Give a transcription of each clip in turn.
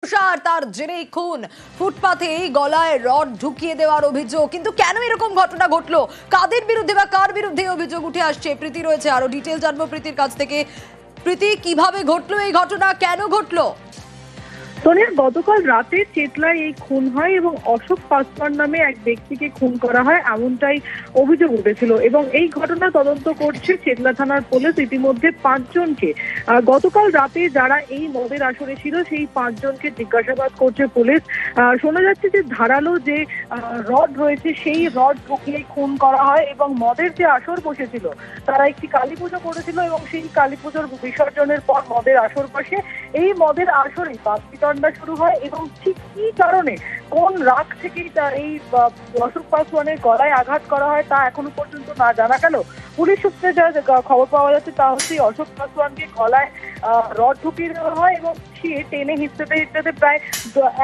আর তার জেরেই খুন, ফুটপাথে গলায় রড ঢুকিয়ে দেওয়ার অভিযোগ। কিন্তু কেন এরকম ঘটনা ঘটলো, কাদের বিরুদ্ধে বা কার বিরুদ্ধে অভিযোগ উঠে আসছে? প্রীতি রয়েছে, আরো ডিটেল জানবো প্রীতির কাছ থেকে। প্রীতি, কিভাবে ঘটলো এই ঘটনা, কেন ঘটলো? সোনিয়া, গতকাল রাতে চেতলায় এই খুন হয় এবং অশোক পাসওয়ান নামে এক ব্যক্তিকে খুন করা হয়, এমনটাই অভিযোগ উঠেছিল। এবং এই ঘটনা তদন্ত করছে চেতলা থানার পুলিশ। ইতিমধ্যে 5 জনকে গতকাল রাতে যারা এই মদের আসরে ছিল সেই 5 জনকে জিজ্ঞাসাবাদ করছে পুলিশ। শোনা যাচ্ছে যে ধারালো যে রড রয়েছে সেই রড ঢুকিয়ে খুন করা হয় এবং মদের যে আসর বসেছিল, তারা একটি কালী পুজো করেছিল এবং সেই কালী পুজোর বিসর্জনের পর মদের আসর বসে। এই মদের আসরে বাকবিতণ্ডা শুরু হয় এবং ঠিক কি কারণে, কোন রাগ থেকেই এই অশোক পাসওয়ানের গলায় আঘাত করা হয় তা এখনো পর্যন্ত না জানা গেল। পুলিশ সূত্রে যা খবর পাওয়া যাচ্ছে তা হচ্ছে অশোক পাসওয়ানকে গলায় রড ঢুকিয়ে দেওয়া হয় এবং সে টেনে হিঁচড়াতে প্রায়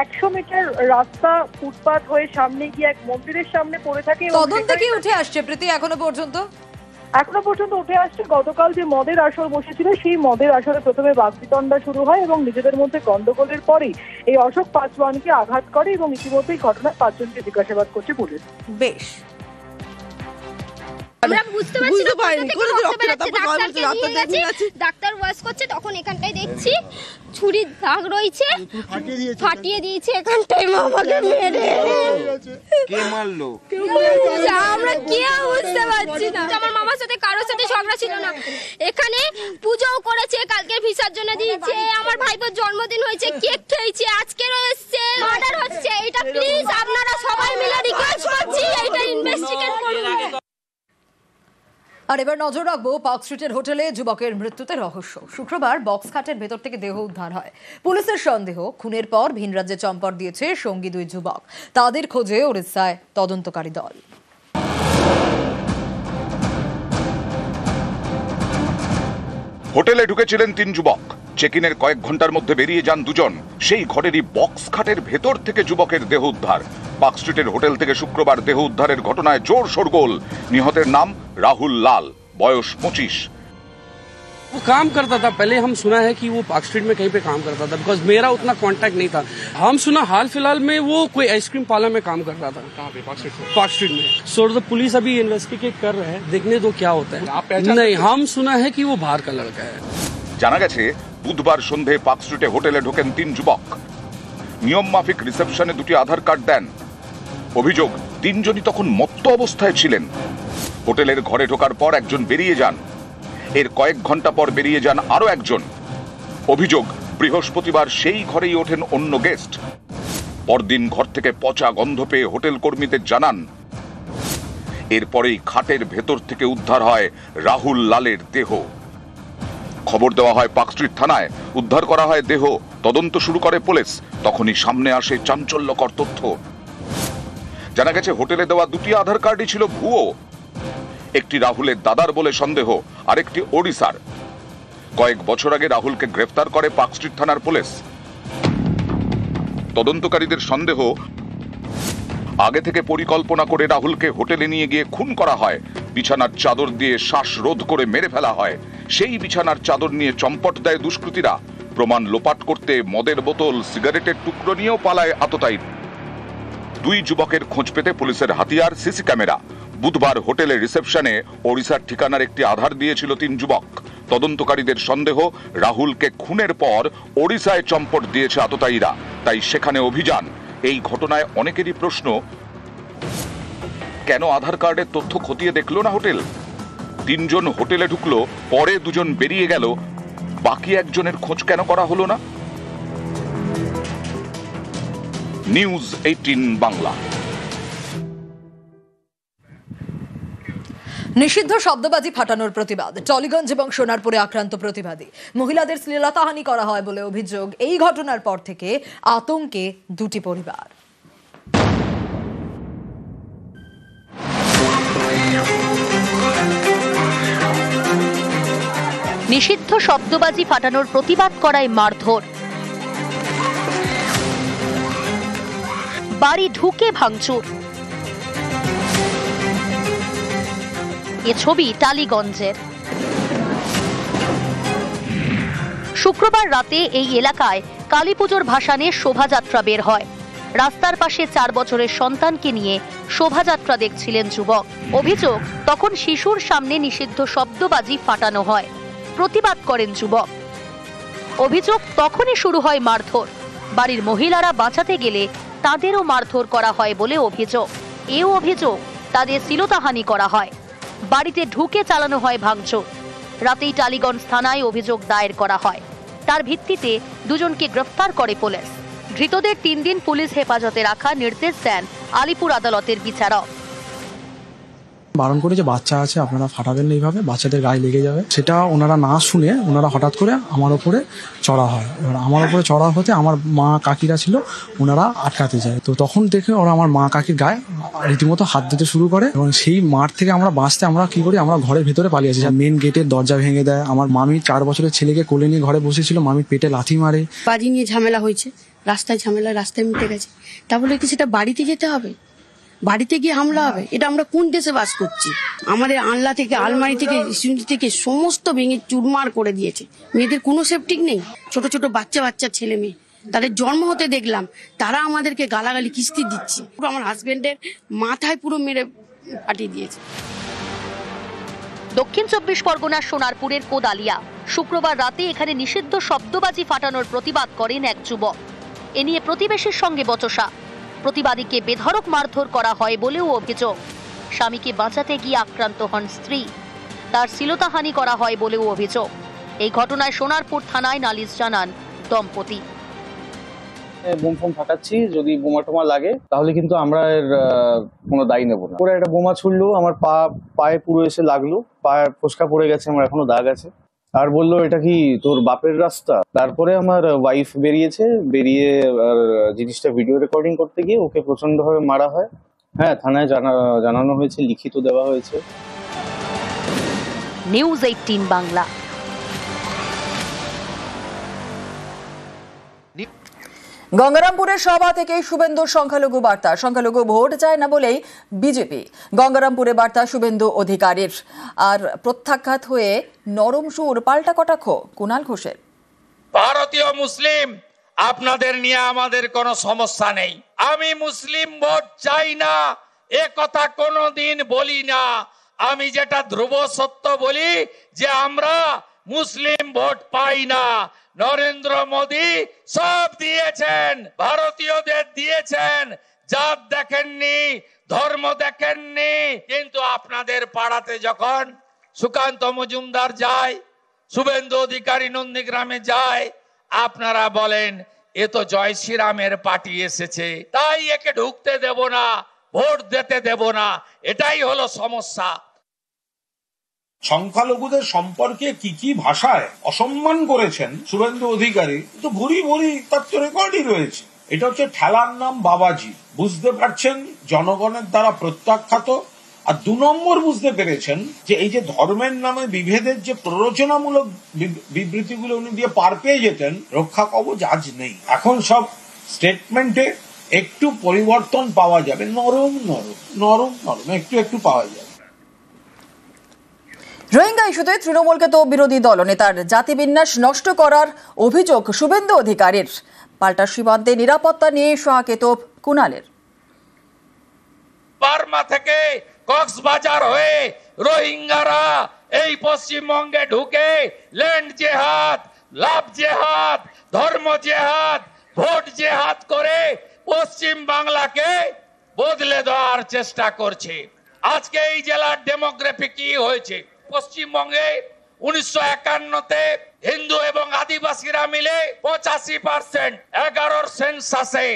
100 মিটার রাস্তা ফুটপাথ হয়ে সামনে গিয়ে এক মন্দিরের সামনে পড়ে থাকে। তদন্তে কি উঠে আসছে প্রীতি এখনো পর্যন্ত? এখনো পর্যন্ত উঠে আসছে গতকাল যে মদের আসর বসেছিল সেই মদের আসরে প্রথমে বাকবিতণ্ডা শুরু হয় এবং নিজেদের মধ্যে গন্ডগোলের পরেই এই অশোক পাসওয়ানকে আঘাত করে এবং ইতিমধ্যেই ঘটনায় 5 জনকে জিজ্ঞাসাবাদ করছে পুলিশ। বেশ, আমরা বুঝতে পারছি না, ডাক্তার ওয়াশ করছে, তখন এখানটায় দেখছি ছুরির দাগ রয়েছে, ফাটিয়ে দিয়েছে এখানটায়। আমাকে মেরে কে মারলো আমরা কেউ বুঝতে পারছি না। আমার মামার সাথে কারোর সাথে ঝগড়া ছিল না, এখানে পুজোও করেছে, কালকের বিসর্জন দিয়েছে, আমার ভাইপোর জন্মদিন হয়েছে, কেক খেয়েছে, আজকেরও এসছে, মার্ডার হচ্ছে। এটা প্লিজ আপনারা সবাই মিলে রিকোয়েস্ট করছি, এটা ইনভেস্টিগেট করুন। আর এবার নজর রাখবো পার্ক স্ট্রিটের হোটেলে যুবকের মৃত্যুতে রহস্য। শুক্রবার বক্স খাটের ভেতর থেকে দেহ উদ্ধার হয়। পুলিশের সন্দেহ, খুনের পর ভিন রাজ্যে চম্পট দিয়েছে সঙ্গী 2 যুবক। তাদের খোঁজে ওড়িশায় তদন্তকারী দল। হোটেলে ঢুকেছিলেন 3 যুবক, চেক ইনের কয়েক ঘন্টার মধ্যে বেরিয়ে যান 2 জন। সেই ঘরেরই বক্স খাটের ভেতর থেকে যুবকের দেহ উদ্ধার। পার্ক স্ট্রিটের হোটেল থেকে শুক্রবার দেহ উদ্ধারের ঘটনায় জোর শোরগোল। নিহতের নাম রাহুল লাল, বয়স 25। वो काम करता था, पहले हम सुना है कि वो पार्क स्ट्रीट में कहीं पे काम करता था, बिकॉज मेरा उतना कांटेक्ट नहीं था। हम सुना हाल फिलहाल में वो कोई आइसक्रीम पार्लर में काम करता था। कहाँ पे? पार्क स्ट्रीट में। सो द पुलिस अभी इन्वेस्टिगेट कर रहे हैं, देखने दो क्या होता है। नहीं, हम सुना है कि वो बाहर का लड़का है। জানা গেছে বুধবার সন্ধে পার্ক স্ট্রিটে হোটেলে ঢোকেন 3 যুবক। নিয়ম মাফিক রিসেপশনে 2টি আধার কার্ড দেন। অভিযোগ, 3 জনই তখন মত্ত অবস্থায় ছিলেন। হোটেলের ঘরে ঢোকার পর একজন বেরিয়ে যান। এর কয়েক ঘন্টা পর বেরিয়ে যান আরো একজন। অভিযোগ, বৃহস্পতিবার সেই ঘরেই ওঠেন অন্য গেস্ট। পরদিন ঘর থেকে পচা গন্ধ পেয়ে হোটেল কর্মীদের জানান। এরপরেই খাটের ভেতর থেকে উদ্ধার হয় রাহুল লালের দেহ। খবর দেওয়া হয় পার্ক স্ট্রিট থানায়, উদ্ধার করা হয় দেহ। তদন্ত শুরু করে পুলিশ। তখনই সামনে আসে চাঞ্চল্যকর তথ্য। জানা গেছে হোটেলে দেওয়া 2টি আধার কার্ডই ছিল ভুয়ো। একটি রাহুলের দাদার বলে সন্দেহ, আরেকটি ওড়িশার। কয়েক বছর আগে রাহুলকে গ্রেফতার করে পার্ক স্ট্রিট থানার পুলিশ। তদন্তকারীদের সন্দেহ, আগে থেকে পরিকল্পনা করে রাহুলকে হোটেলে নিয়ে গিয়ে খুন করা হয়। বিছানার চাদর দিয়ে শ্বাসরোধ করে মেরে ফেলা হয়। সেই বিছানার চাদর নিয়ে চম্পট দেয় দুষ্কৃতীরা। প্রমাণ লোপাট করতে মদের বোতল, সিগারেটের টুকরো নিয়েও পালায় আততায়ী। 2 যুবকের খোঁজ পেতে পুলিশের হাতিয়ার সিসি ক্যামেরা। বুধবার হোটেলের রিসেপশনে ওড়িশার ঠিকানার একটি আধার দিয়েছিল 3 যুবক। তদন্তকারীদের সন্দেহ, রাহুলকে খুনের পর ওড়িশায় চম্পট দিয়েছে আততায়ীরা, তাই সেখানে অভিযান। এই ঘটনায় অনেকেরই প্রশ্ন, কেন আধার কার্ডের তথ্য খতিয়ে দেখলো না হোটেল? 3 জন হোটেলে ঢুকলো, পরে 2 জন বেরিয়ে গেল, বাকি একজনের খোঁজ কেন করা হলো না? নিউজ 18 বাংলা। নিষিদ্ধ শব্দবাজি ফাটানোর প্রতিবাদ। টলিগঞ্জ এবং সোনারপুরে আক্রান্ত প্রতিবাদী মহিলাদের শ্লীলতাহানি করা হয় বলে অভিযোগ। এই ঘটনার পর থেকে আতঙ্কে 2টি পরিবার। নিষিদ্ধ শব্দবাজি ফাটানোর প্রতিবাদ করায় মারধর, বাড়ি ঢুকে ভাঙচুর। এ ছবি টালিগঞ্জের। শুক্রবার রাতে এই এলাকায় কালী পুজোর ভাসানে শোভাযাত্রা বের হয়। রাস্তার পাশে 4 বছরের সন্তানকে নিয়ে শোভাযাত্রা দেখছিলেন যুবক। অভিযোগ, তখন শিশুর সামনে নিষিদ্ধ শব্দবাজি ফাটানো হয়। প্রতিবাদ করেন যুবক। অভিযোগ, তখনই শুরু হয় মারধর। বাড়ির মহিলারা বাঁচাতে গেলে তাদেরও মারধর করা হয় বলে অভিযোগ। এও অভিযোগ, তাদের শ্লীলতাহানি করা হয়। বাড়িতে ঢুকে চালানো হয় ভাঙচুর। রাতেই টালিগঞ্জ থানায় অভিযোগ দায়ের করা হয়। তার ভিত্তিতে দুজনকে গ্রেফতার করে পুলিশ। ধৃতদের 3 দিন পুলিশ হেফাজতে রাখার নির্দেশ দেন আলিপুর আদালতের বিচারক। বারণ করে যে বাচ্চা আছে আপনারা ফাটাবেন না, এইভাবে বাচ্চাদের গায়ে লেগে যাবে, সেটা ওনারা না শুনে ওনারা হঠাৎ করে আমার ওপরে চড়া হয়। এবার আমার ওপরে চড়া হতে আমার মা কাকিরা ছিল, ওনারা আটকাতে যায়। তো তখন দেখে ওরা আমার মা কাকির গায়ে রীতিমতো হাত দিতে শুরু করে এবং সেই মাঠ থেকে আমরা বাঁচতে আমরা কি করি, আমরা ঘরের ভেতরে পালিয়ে আসি। মেন গেটের দরজা ভেঙে দেয়। আমার মামি 4 বছরের ছেলেকে কোলে নিয়ে ঘরে বসেছিল, মামির পেটে লাথি মারে। বাড়ি নিয়ে ঝামেলা হয়েছে, রাস্তায় ঝামেলা, রাস্তায় মিটে গেছে। তা বলে কি সেটা বাড়িতে যেতে হবে? বাড়িতে গিয়ে হামলা হবে? এটা আমরা কোন দেশে বাস করছি? আমাদের আনলা থেকে, আলমারি থেকে, সিঁড়ি থেকে সমস্ত ভেঙে চুরমার করে দিয়েছে। মেয়েদের কোনো সেফটি নেই। ছোট ছোট বাচ্চা ছেলে মেয়ে, তাদের জন্ম হতে দেখলাম, তারা আমাদেরকে গালাগালি কিস্তি দিচ্ছে। পুরো আমার হাজবেন্ডের মাথায় পুরো মেরে ফাটিয়ে দিয়েছে। দক্ষিণ 24 পরগনার সোনারপুরের কোদালিয়া শুক্রবার রাতে এখানে নিষিদ্ধ শব্দবাজি ফাটানোর প্রতিবাদ করেন এক যুবক। এ নিয়ে প্রতিবেশীর সঙ্গে বচসা। প্রতিবাদীকে বেধড়ক মারধর করা হয় বলেও অভিযোগ। স্বামীকে বাঁচাতে গিয়ে আক্রান্ত হন স্ত্রী। তার শ্লীলতাহানি করা হয় বলেও অভিযোগ। এই ঘটনায় সোনারপুর থানায় নালিশ জানান দম্পতি। বোম ফোম ফাটাচ্ছি, যদি বোমা টোমা লাগে তাহলে কিন্তু আমরা এর কোনো দায়ী নেবো না। পরে একটা বোমা ছুড়লো, আমার পায়ে পুরো এসে লাগলো, পায়ে ফোসকা পড়ে গেছে, আমার এখনো দাগ আছে। আর বললো, এটা কি তোর বাপের রাস্তা? তারপরে আমার ওয়াইফ বেরিয়ে আর জিনিসটা ভিডিও রেকর্ডিং করতে গিয়ে ওকে প্রচন্ড ভাবে মারা হয়। হ্যাঁ, থানায় জানানো হয়েছে, লিখিত দেওয়া হয়েছে। নিউজ 18 বাংলা। গঙ্গারামপুরের সভা থেকে শুভেন্দুর সংখ্যালঘু বার্তা। সংখ্যালঘু ভোট চায় না বলেই বিজেপি। গঙ্গারামপুরে বার্তা শুভেন্দু অধিকারীর। আর প্রত্যাখ্যাত হয়ে নরম সুর, পাল্টা কটাক্ষ কুণাল ঘোষের। ভারতীয় মুসলিম, আপনাদের নিয়ে আমাদের কোনো সমস্যা নেই। আমি মুসলিম ভোট চাই না এ কথা কোনোদিন বলি না। আমি যেটা ধ্রুব সত্য বলি যে আমরা মুসলিম ভোট পাই না। নরেন্দ্র মোদী সব দিয়েছেন, ভারতীয়দের দিয়েছেন, জাত দেখেননি, ধর্ম দেখেননি। কিন্তু আপনাদের পাড়াতে যখন সুকান্ত মজুমদার যায়, শুভেন্দু অধিকারী নন্দীগ্রামে যায়, আপনারা বলেন এ তো জয় শ্রীরামের পার্টি এসেছে, তাই একে ঢুকতে দেব না, ভোট দিতে দেব না। এটাই হলো সমস্যা। সংখ্যালঘুদের সম্পর্কে কি ভাষায় অসম্মান করেছেন শুভেন্দু অধিকারী, তো ভুরি ভুরি তার তো রেকর্ডই রয়েছে। এটা হচ্ছে ঠেলার নাম বাবাজি। বুঝতে পারছেন জনগণের দ্বারা প্রত্যাখ্যাত। আর 2 নম্বর বুঝতে পেরেছেন যে এই যে ধর্মের নামে বিভেদের যে প্ররোচনামূলক বিবৃতিগুলো উনি দিয়ে পার পেয়ে যেতেন, রক্ষা কবচ আজ নেই। এখন সব স্টেটমেন্টে একটু পরিবর্তন পাওয়া যাবে, নরম একটু পাওয়া যাবে। রোহিঙ্গা ইস্যুতে তৃণমূলকে তো বিরোধী দলনেতার জাতিবিন্যাস নষ্ট করার অভিযোগ শুভেন্দু অধিকারীর। পাল্টা সীমান্তে নিরাপত্তা নিয়ে সহাকেতব কুণালের। বার্মা থেকে কক্সবাজার হয়ে রোহিঙ্গারা এই পশ্চিমবঙ্গে ঢুকে ল্যান্ড জেহাদ, লাভ জেহাদ, ধর্ম জেহাদ, ভোট জেহাদ করে পশ্চিম বাংলাকে বদলে দেওয়ার চেষ্টা করছে। আজকে এই জেলার ডেমোগ্রাফি কি হয়েছে? পশ্চিমবঙ্গে 1951-তে হিন্দু এবং আদিবাসীরা মিলে 85%, 11 সেন্সাসে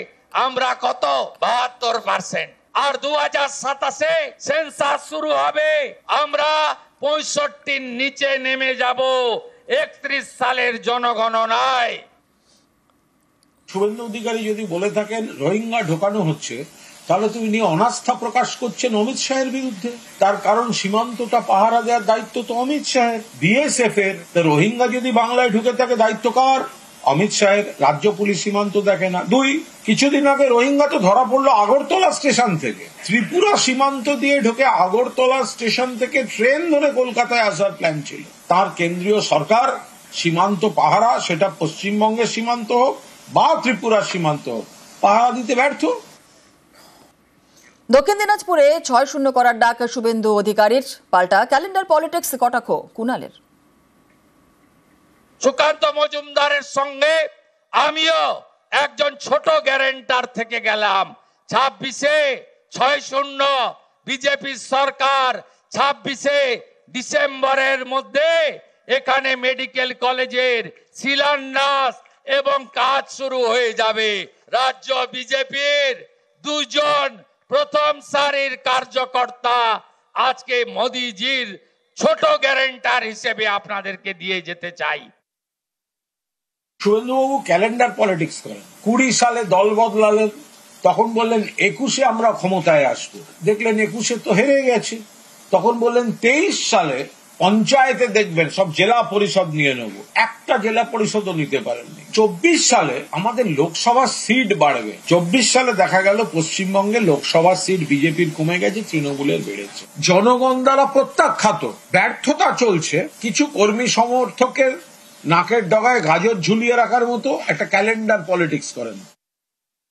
আমরা কত 72%। আর 2027-এ সেন্সাস শুরু হবে, আমরা 65 নিচে নেমে যাব 31 সালের জনগণনায়। শুভেন্দু অধিকারী যদি বলে থাকেন রোহিঙ্গা ঢোকানো হচ্ছে, তাহলে তিনি অনাস্থা প্রকাশ করছেন অমিত শাহের বিরুদ্ধে। তার কারণ সীমান্তটা পাহারা দেওয়ার দায়িত্ব তো অমিত শাহের, বিএসএফ এর। রোহিঙ্গা যদি বাংলায় ঢুকে থাকে দায়িত্ব কার? অমিত শাহের। রাজ্য পুলিশ সীমান্ত দেখে না। 2, কিছুদিন আগে রোহিঙ্গা তো ধরা পড়লো আগরতলা স্টেশন থেকে। ত্রিপুরা সীমান্ত দিয়ে ঢুকে আগরতলা স্টেশন থেকে ট্রেন ধরে কলকাতায় আসার প্ল্যান ছিল। তার কেন্দ্রীয় সরকার সীমান্ত পাহারা, সেটা পশ্চিমবঙ্গের সীমান্ত হোক বা ত্রিপুরা সীমান্ত পাহারা দিতে ব্যর্থ। দক্ষিণ দিনাজপুরে 6-0 করার ডাক শুভেন্দু অধিকারীর, পাল্টা ক্যালেন্ডার পলিটিক্স কটাক্ষ কুণালের। সুকান্ত মজুমদারের সঙ্গে আমিও একজন ছোট গ্যারেন্টার থেকে গেলাম। 26-এ 6-0 বিজেপি সরকার 26-এ ডিসেম্বরের মধ্যে এখানে মেডিকেল কলেজের শিলান্যাস এবং কাজ শুরু হয়ে যাবে। রাজ্য বিজেপির দুজন প্রথম সারির কার্যকর্তা আজকে মোদিজির ছোট গ্যারেন্টার হিসেবে আপনাদেরকে দিয়ে যেতে চাই। শুভেন্দুবাবু ক্যালেন্ডার পলিটিক্স করেন। 20 সালে দল বদলালেন, তখন বললেন 21-এ আমরা ক্ষমতায় আসবো, দেখলেন 21-এ তো হেরে গেছে। তখন বললেন 23 সালে পঞ্চায়েতে দেখবেন সব জেলা পরিষদ নিয়ে নেব, একটা জেলা পরিষদও নিতে পারেননি। 24 সালে আমাদের লোকসভা সিট বাড়বে, 24 সালে দেখা গেল পশ্চিমবঙ্গে লোকসভা সিট বিজেপির কমে গেছে, তৃণমূলের বেড়েছে। জনগণ দ্বারা প্রত্যাখ্যাত, ব্যর্থতা চলছে। কিছু কর্মী সমর্থকের নাকের ডগায় গাজর ঝুলিয়ে রাখার মতো একটা ক্যালেন্ডার পলিটিক্স করেন।